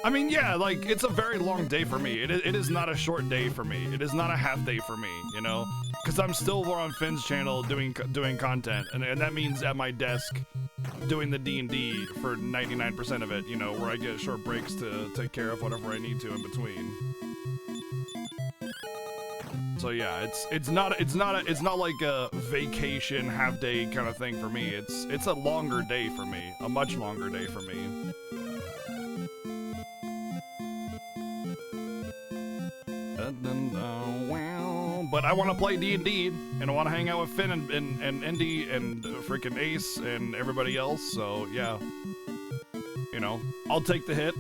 I mean, yeah, like, it's a very long day for me. It is not a short day for me. It is not a half day for me, you know? Because I'm still over on Finn's channel doing content, and that means at my desk doing the D&D for 99% of it, you know, where I get short breaks to take care of whatever I need to in between. So yeah, it's not like a vacation half day kind of thing for me. It's a longer day for me, a much longer day for me. But I want to play D&D, and I want to hang out with Finn and Indy and freaking Ace and everybody else, so yeah. You know, I'll take the hit.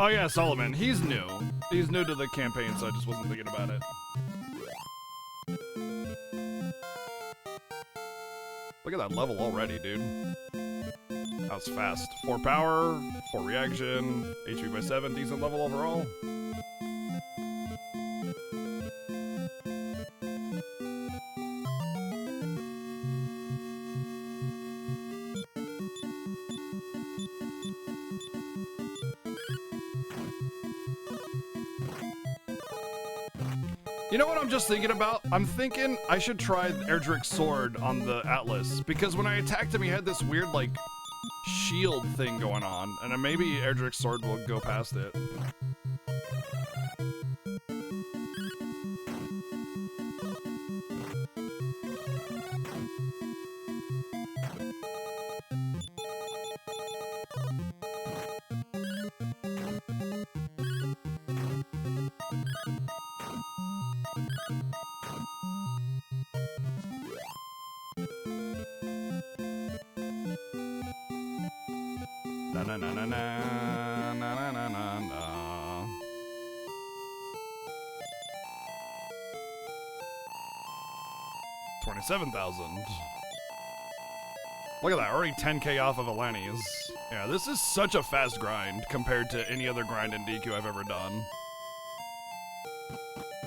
Oh yeah, Solomon. He's new. He's new to the campaign, so I just wasn't thinking about it. Look at that level already, dude. That was fast. 4 power, 4 reaction, HP by 7, decent level overall. You know what I'm just thinking about? I'm thinking I should try Erdrick's sword on the Atlas, because when I attacked him, he had this weird, like, shield thing going on, and maybe Erdrick's sword will go past it. Na-na-na-na-na-na-na-na-na. 27,000. Look at that, already 10k off of Alanis. Yeah, this is such a fast grind compared to any other grind in DQ I've ever done.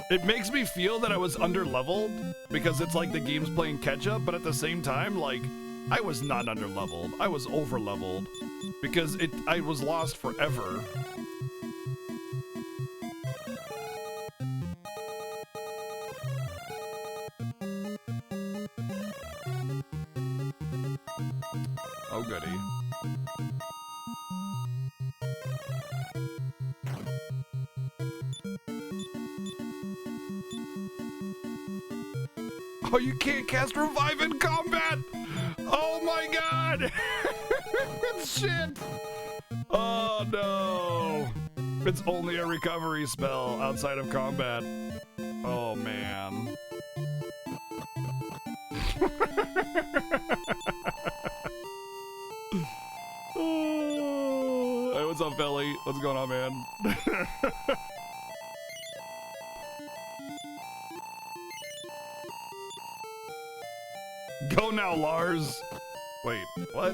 It makes me feel that I was under-leveled because it's like the game's playing catch-up, but at the same time, like, I was not under-leveled. I was over-leveled because I was lost forever. Oh, goody. Oh, you can't cast Revive in combat! Oh my god! Shit! Oh no! It's only a recovery spell outside of combat. Oh man. Oh. Hey, what's up, Belly? What's going on, man? Go now, Lars! Wait, what?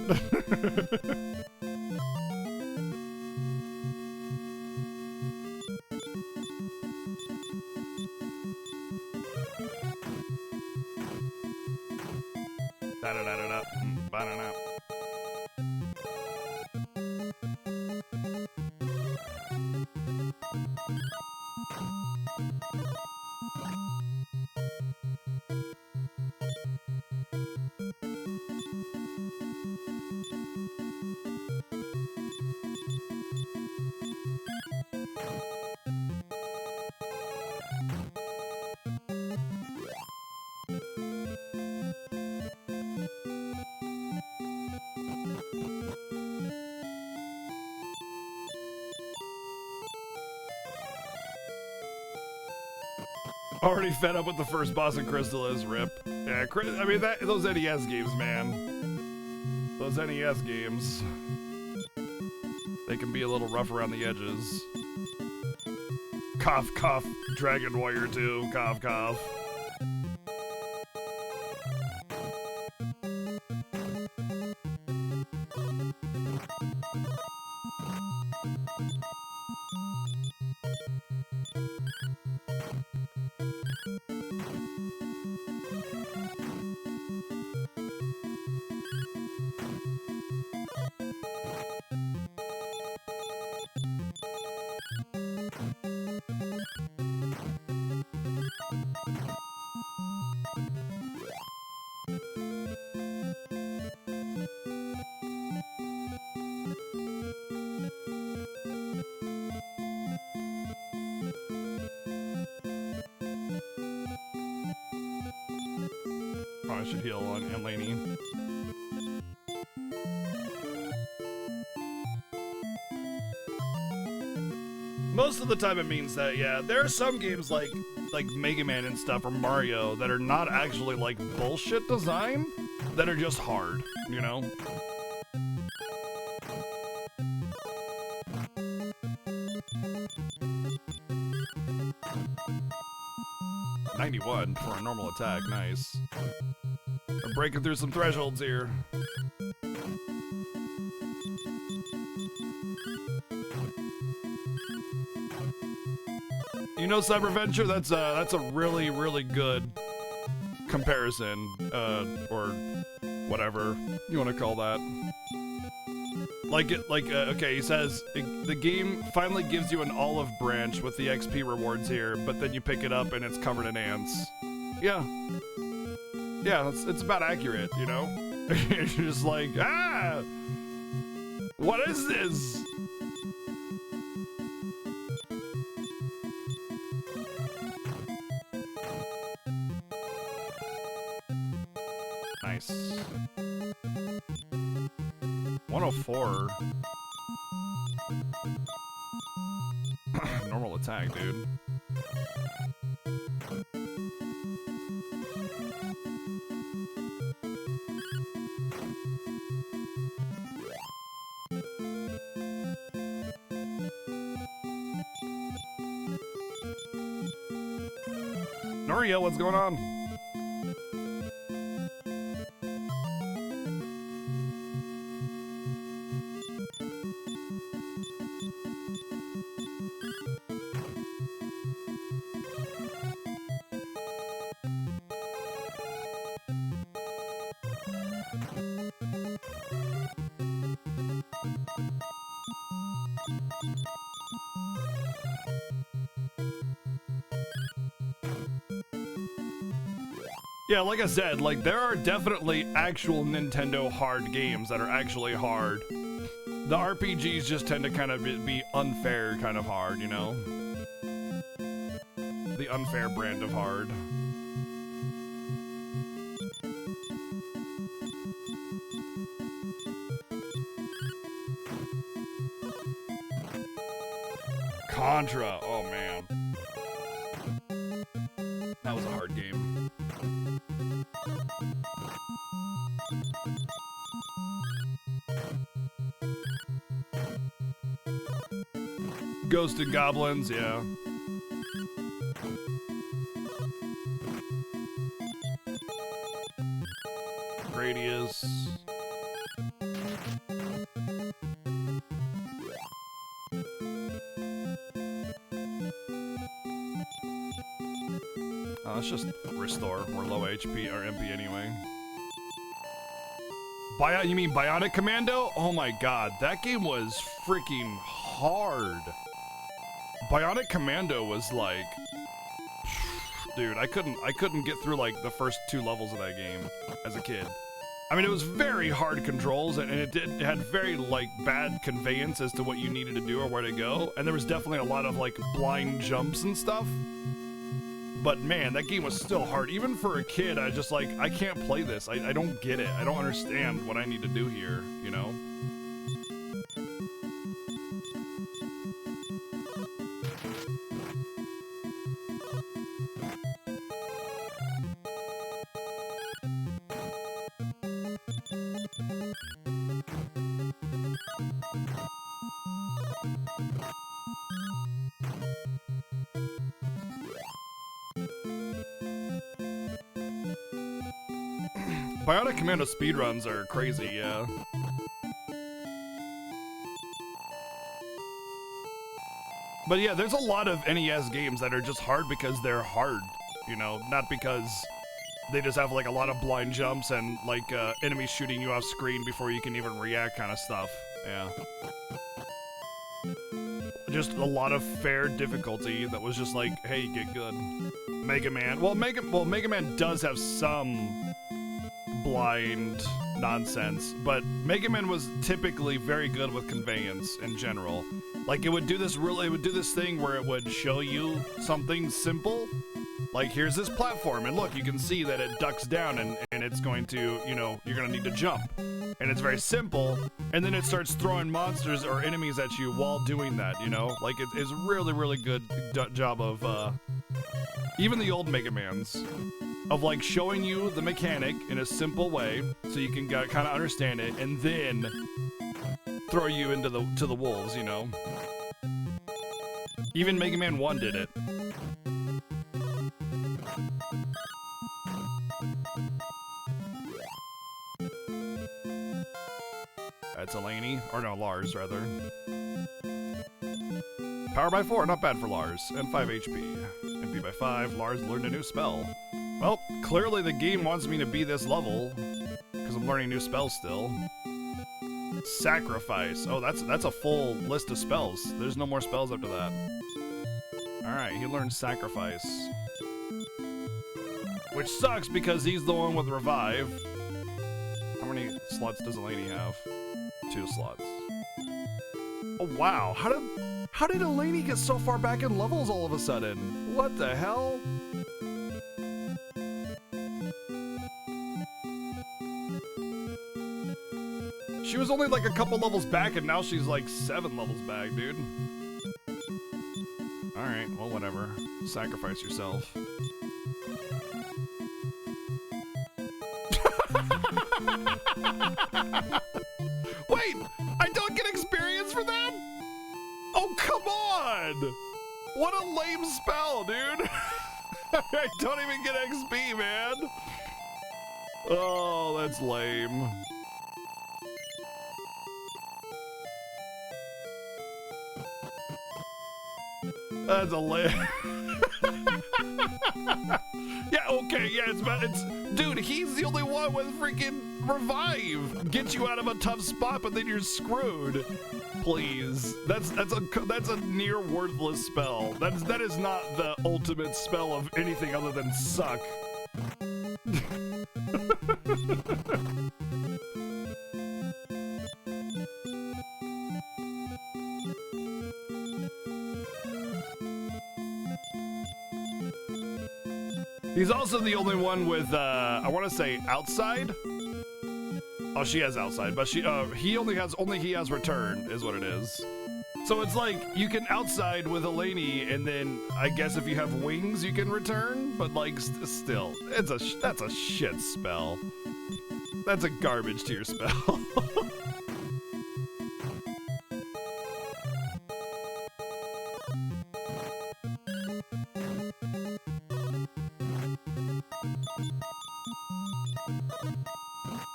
Da-da-da-da-da. Ba-da-da. Already fed up with the first boss in Crystallis, rip. Yeah, I mean, those NES games, man. Those NES games. They can be a little rough around the edges. Cough, cough. Dragon Warrior 2. Cough, cough. I should heal on Laney. Most of the time it means that, yeah, there are some games like Mega Man and stuff or Mario that are not actually like bullshit design, that are just hard, you know? $91 for a normal attack, nice. We're breaking through some thresholds here. You know, Cyberventure, that's a really, really good comparison, or whatever you want to call that. Okay, he says, the game finally gives you an olive branch with the XP rewards here, but then you pick it up and it's covered in ants. Yeah. Yeah, it's about accurate, you know? You're just like, ah! What is this? Nice. 104. Normal attack, dude. Noria, what's going on? Yeah, like I said, like there are definitely actual Nintendo hard games that are actually hard. The RPGs just tend to kind of be unfair kind of hard, you know? The unfair brand of hard. Contra, oh man. That was a hard game. Ghosts and Goblins, yeah. Gradius. Oh, let's just restore. We're low HP or MP anyway. You mean Bionic Commando? Oh my god, that game was freaking hard. Bionic Commando was like, dude, I couldn't get through like the first 2 levels of that game as a kid. I mean, it was very hard controls, and it had very like bad conveyance as to what you needed to do or where to go, and there was definitely a lot of like blind jumps and stuff. But man, that game was still hard. Even for a kid, I just like, I can't play this. I don't get it. I don't understand what I need to do here, you know? Bionic Commando speedruns are crazy, yeah. But yeah, there's a lot of NES games that are just hard because they're hard, you know, not because they just have like a lot of blind jumps and like enemies shooting you off screen before you can even react kind of stuff. Yeah. Just a lot of fair difficulty that was just like, hey, get good. Mega Man. Well, Mega Man does have some blind nonsense, but Mega Man was typically very good with conveyance in general. Like it would do this thing where it would show you something simple. Like here's this platform and look, you can see that it ducks down and it's going to, you know, you're gonna need to jump. And it's very simple, and then it starts throwing monsters or enemies at you while doing that, you know? Like it's really, really good job of, even the old Mega Mans, of like showing you the mechanic in a simple way so you can kind of understand it, and then throw you into the wolves, you know? Even Mega Man 1 did it. That's Elaine, or no, Lars, rather. Power by 4, not bad for Lars, and 5 HP. MP by 5, Lars learned a new spell. Well, clearly the game wants me to be this level, because I'm learning new spells still. Sacrifice. Oh, that's a full list of spells. There's no more spells after that. Alright, he learned Sacrifice. Which sucks because he's the one with Revive. How many slots does Elaine have? 2 slots. Oh wow, how did Elaine get so far back in levels all of a sudden? What the hell? She was only like a couple levels back and now she's like 7 levels back, dude. Alright, well whatever. Sacrifice yourself. Wait! I don't get experience for that? Oh, come on! What a lame spell, dude! I don't even get XP, man! Oh, that's lame. That's a lame. Yeah, okay, yeah, it's dude, he's the only one with freaking Revive. Get you out of a tough spot, but then you're screwed. Please. That's a near worthless spell. That is not the ultimate spell of anything other than suck. He's also the only one with, I want to say outside. Oh, she has outside, but he has return, is what it is. So it's like, you can outside with Elaine, and then I guess if you have wings, you can return, but like, still, that's a shit spell. That's a garbage tier spell.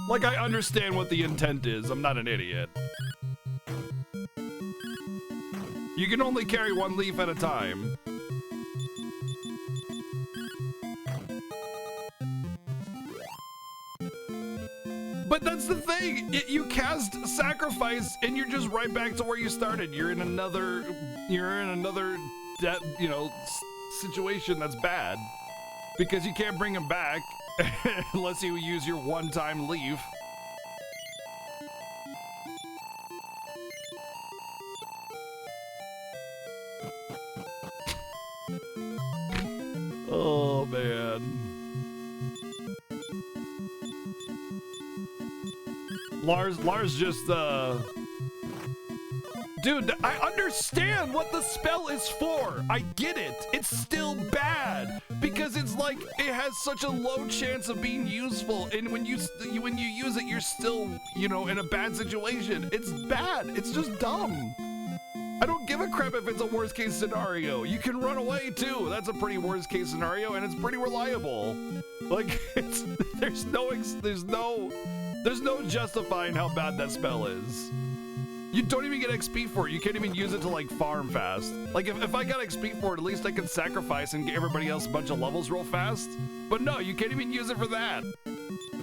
Like, I understand what the intent is. I'm not an idiot. You can only carry 1 leaf at a time. But that's the thing. You cast Sacrifice, and you're just right back to where you started. You're in another situation that's bad. Because you can't bring him back. Unless you use your one-time leave. Oh, man. Lars just, Dude, I understand what the spell is for. I get it. It's still bad because it's like it has such a low chance of being useful, and when you use it, you're still, in a bad situation. It's bad. It's just dumb. I don't give a crap if it's a worst case scenario. You can run away too. That's a pretty worst case scenario, and it's pretty reliable. Like, there's no justifying how bad that spell is. You don't even get XP for it. You can't even use it to like farm fast. Like if I got XP for it, at least I could sacrifice and get everybody else a bunch of levels real fast. But no, you can't even use it for that.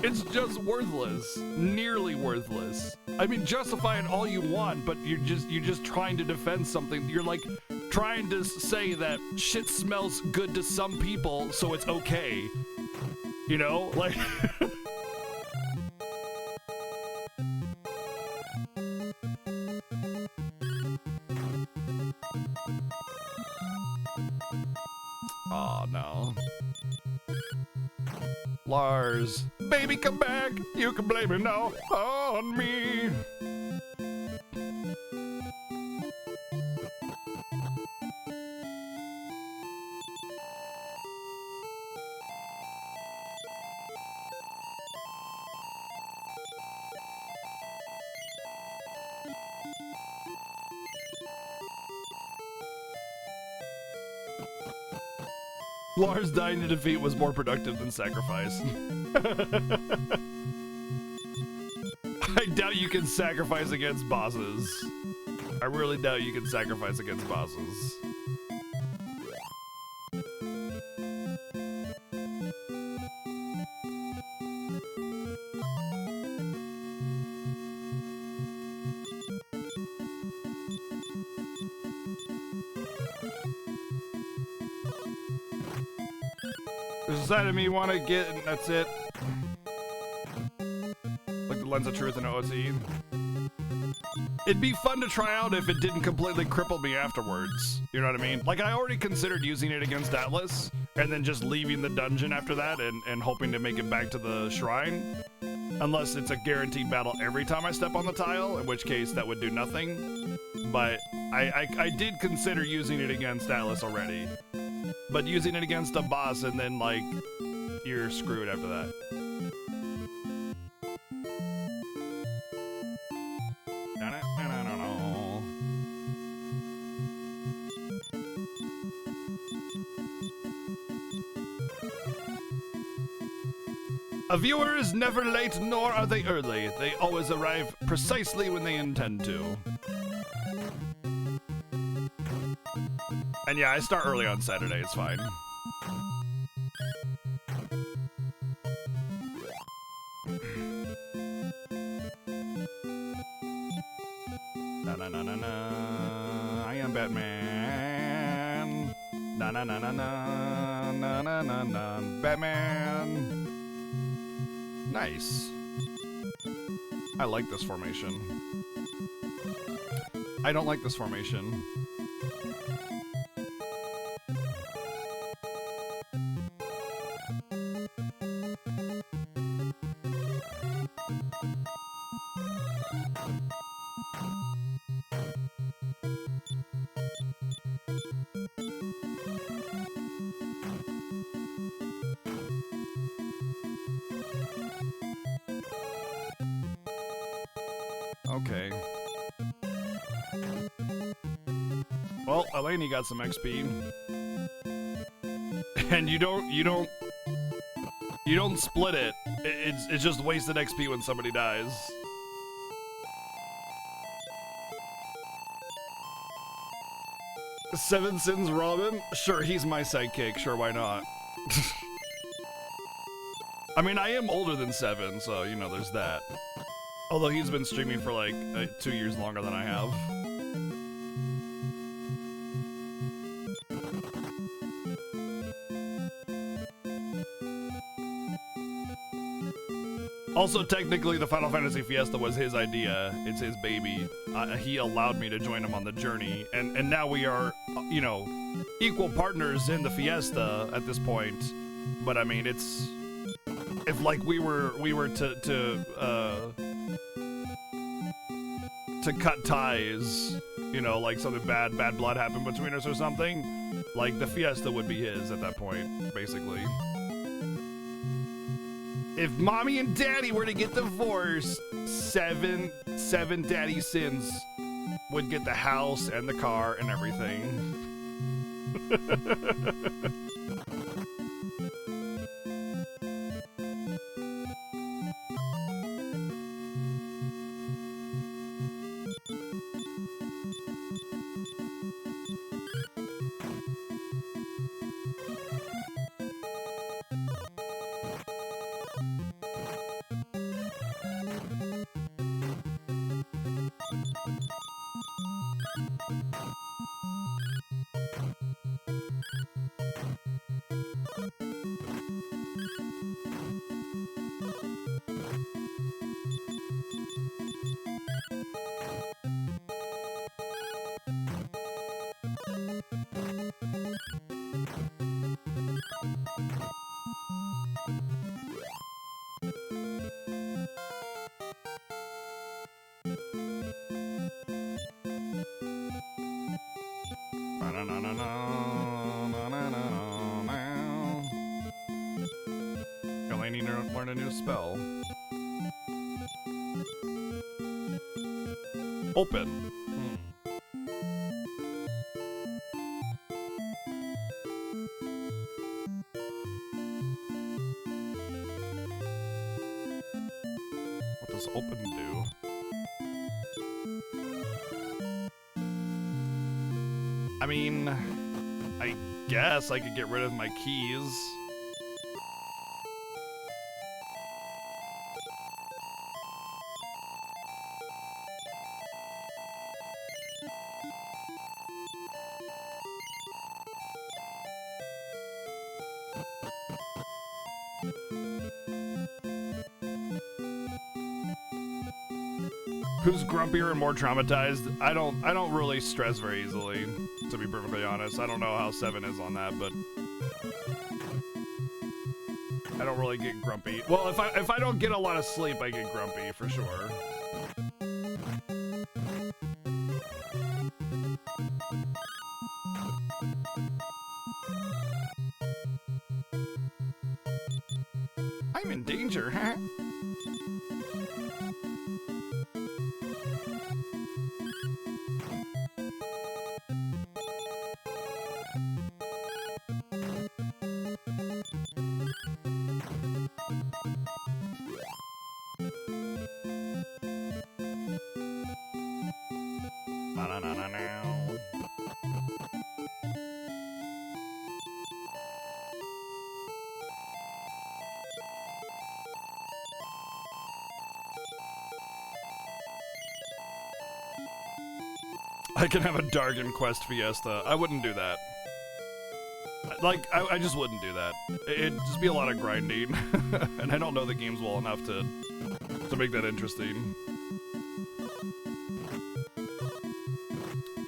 It's just worthless, nearly worthless. I mean, justify it all you want, but you're just trying to defend something. You're like trying to say that shit smells good to some people, so it's okay. You know, like. Oh no. Lars, baby, come back. You can blame it now on me. Lars dying to defeat was more productive than sacrifice. I doubt you can sacrifice against bosses. I really doubt you can sacrifice against bosses. There's a side of me want to get, and that's it. Like the Lens of Truth and OOC. It'd be fun to try out if it didn't completely cripple me afterwards. You know what I mean? Like, I already considered using it against Atlas, and then just leaving the dungeon after that and hoping to make it back to the shrine. Unless it's a guaranteed battle every time I step on the tile, in which case that would do nothing. But I did consider using it against Atlas already. But using it against a boss and then, like, you're screwed after that. A viewer is never late, nor are they early. They always arrive precisely when they intend to. And yeah, I start early on Saturday, it's fine. Na na na na na. I am Batman. Na na na na na na na na na. Batman. Nice. I like this formation. I don't like this formation. Okay. Well, Eleni got some XP. And you don't split it. It's just wasted XP when somebody dies. Seven Sins Robin? Sure, he's my sidekick. Sure, why not? I mean, I am older than Seven, so, you know, there's that. Although he's been streaming for like 2 years longer than I have. Also, technically, the Final Fantasy Fiesta was his idea. It's his baby. He allowed me to join him on the journey. And now we are, you know, equal partners in the Fiesta at this point. But I mean, it's... If like we were to cut ties, you know, like something bad blood happened between us or something, like the Fiesta would be his at that point, basically. If mommy and daddy were to get divorced, seven daddy sins would get the house and the car and everything. I need to learn a new spell. Open. What does open do? I mean, I guess I could get rid of my keys. Who's grumpier and more traumatized? I don't really stress very easily, to be perfectly honest. I don't know how 7 is on that, but I don't really get grumpy. Well, if I don't get a lot of sleep, I get grumpy for sure. I'm in danger, huh? I can have a Dargon Quest Fiesta. I wouldn't do that. Like, I just wouldn't do that. It'd just be a lot of grinding. And I don't know the games well enough to make that interesting.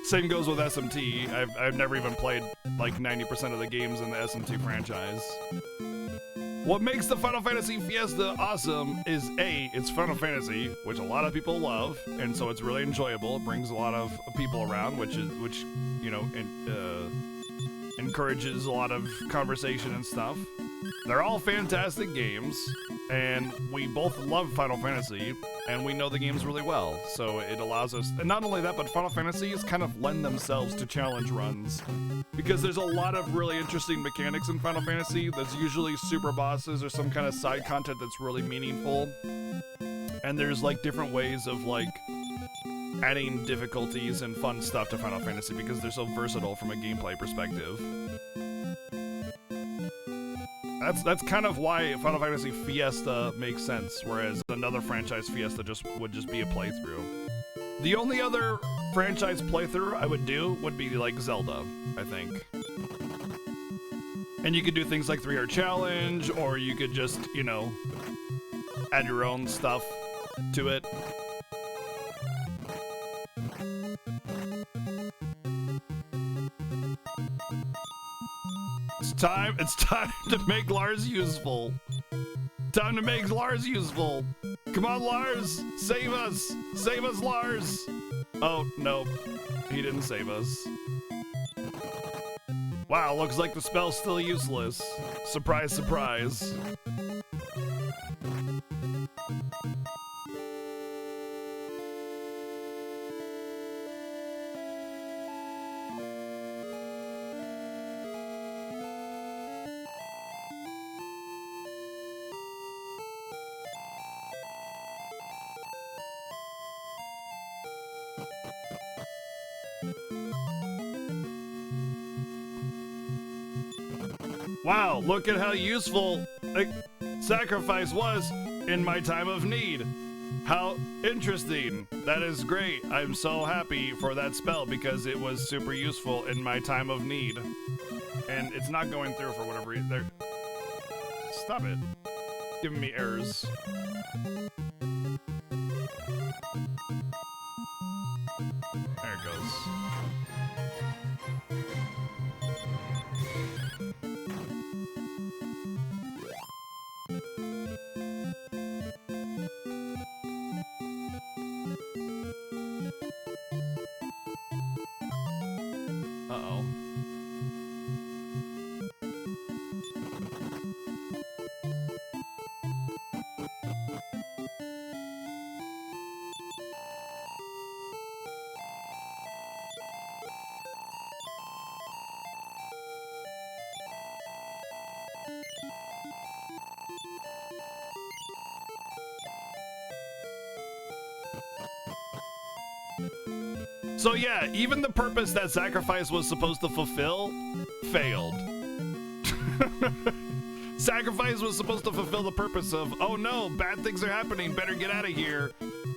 Same goes with SMT. I've never even played like 90% of the games in the SMT franchise. What makes the Final Fantasy Fiesta awesome is A, it's Final Fantasy, which a lot of people love, and so it's really enjoyable. It brings a lot of people around, which you know, encourages a lot of conversation and stuff. They're all fantastic games, and we both love Final Fantasy, and we know the games really well, so it allows us, and not only that, but Final Fantasies kind of lend themselves to challenge runs, because there's a lot of really interesting mechanics in Final Fantasy. There's usually super bosses or some kind of side content that's really meaningful, and there's like different ways of like adding difficulties and fun stuff to Final Fantasy because they're so versatile from a gameplay perspective. That's kind of why Final Fantasy Fiesta makes sense, whereas another franchise Fiesta would just be a playthrough. The only other franchise playthrough I would do would be like Zelda, I think. And you could do things like 3-hour challenge, or you could just, you know, add your own stuff to it. It's time to make Lars useful. Time to make Lars useful. Come on, Lars, save us. Save us, Lars. Oh, no, he didn't save us. Wow, looks like the spell's still useless. Surprise, surprise. Wow, look at how useful sacrifice was in my time of need. How interesting. That is great. I'm so happy for that spell because it was super useful in my time of need. And it's not going through for whatever reason. Stop it. Giving me errors. There it goes. Uh-oh. So yeah, even the purpose that sacrifice was supposed to fulfill failed. Sacrifice was supposed to fulfill the purpose of, oh no, bad things are happening, better get out of here.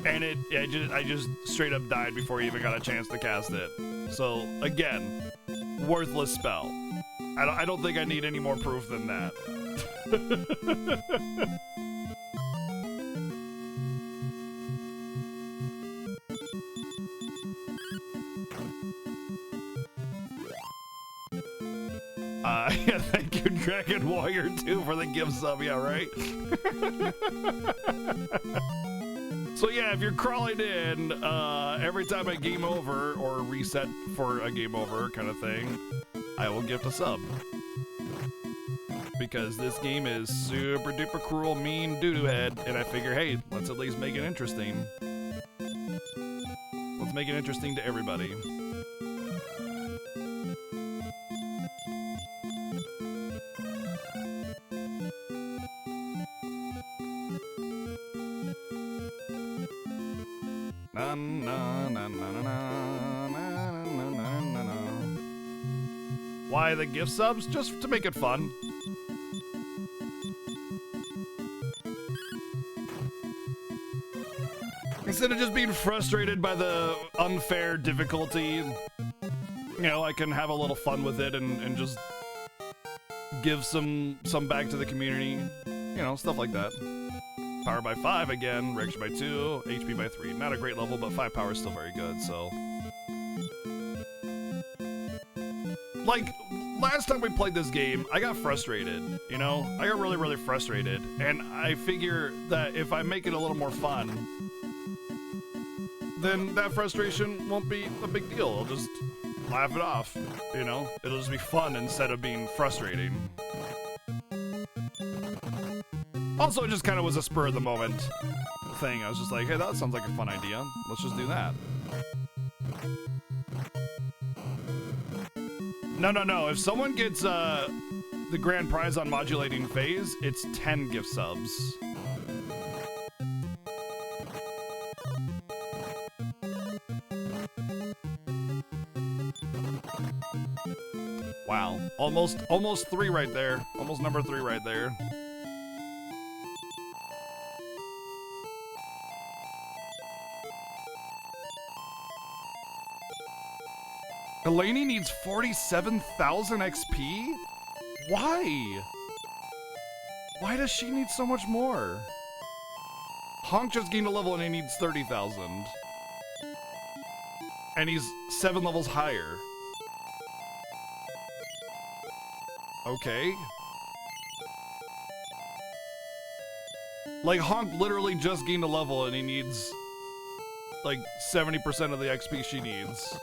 And I just straight up died before I even got a chance to cast it. So again, worthless spell. I don't think I need any more proof than that. Yeah, thank you, Dragon Warrior 2, for the gift sub. Yeah, right? So yeah, if you're crawling in, every time I game over or reset for a game over kind of thing, I will gift a sub. Because this game is super duper cruel, mean, doo-doo head, and I figure, hey, let's at least make it interesting. Let's make it interesting to everybody. Why the gift subs? Just to make it fun. Instead of just being frustrated by the unfair difficulty, you know, I can have a little fun with it and just give some back to the community. You know, stuff like that. Power by 5 again, reaction by 2, HP by 3. Not a great level, but 5 power is still very good, so. Like, last time we played this game, I got frustrated, you know? I got really, really frustrated, and I figure that if I make it a little more fun, then that frustration won't be a big deal. I'll just laugh it off, you know? It'll just be fun instead of being frustrating. Also, it just kind of was a spur of the moment thing. I was just like, hey, that sounds like a fun idea. Let's just do that. No. If someone gets the grand prize on modulating phase, it's 10 gift subs. Wow. Almost 3 right there. Almost number 3 right there. Delaney needs 47,000 XP? Why? Why does she need so much more? Honk just gained a level and he needs 30,000. And he's 7 levels higher. Okay. Like, Honk literally just gained a level and he needs like 70% of the XP she needs.